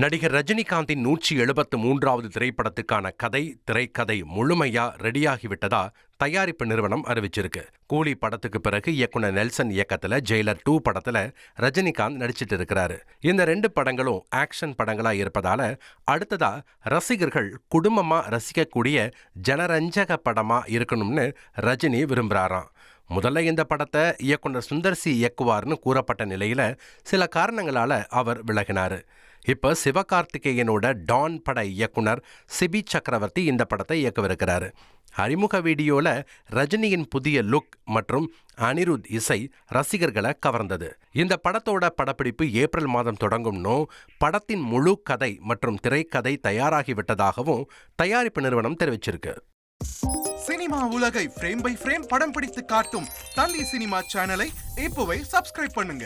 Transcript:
நடிகர் ரஜினிகாந்தின் 173வது திரைப்படத்துக்கான திரைக்கதை முழுமையா ரெடியாகிவிட்டதா தயாரிப்பு நிறுவனம் அறிவிச்சிருக்கு. கூலி படத்துக்கு பிறகு இயக்குனர் நெல்சன் இயக்கத்துல ஜெயிலர் 2 படத்துல ரஜினிகாந்த் நடிச்சிட்டு இருக்கிறாரு. இந்த 2 படங்களும் ஆக்ஷன் படங்களா இருப்பதால அடுத்ததா ரசிகர்கள் குடும்பமா ரசிக்கக்கூடிய ஜனரஞ்சக படமா இருக்கணும்னு ரஜினி விரும்புறாராம். முதல்ல இந்த படத்தை இயக்குனர் சுந்தர் சி இயக்குவார்னு கூறப்பட்ட நிலையில சில காரணங்களால அவர் விலகினாரு. இப்ப சிவகார்த்திகேயனோட டான் பட இயக்குனர் சிபி சக்கரவர்த்தி இந்த படத்தை இயக்கவிருக்கிறாரு. அறிமுக வீடியோல ரஜினியின் புதிய லுக் மற்றும் அனிருத் இசை ரசிகர்களை கவர்ந்தது. இந்த படத்தோட படப்பிடிப்பு ஏப்ரல் மாதம் தொடங்கும்னும் படத்தின் முழு கதை மற்றும் திரைக்கதை தயாராகிவிட்டதாகவும் தயாரிப்பு நிறுவனம் தெரிவிச்சிருக்கு. சினிமா உலகை ஃப்ரேம் பை ஃப்ரேம் படம் பிடித்து காட்டும் தந்தி சினிமா சேனலை இப்போவே சப்ஸ்கிரைப் பண்ணுங்க.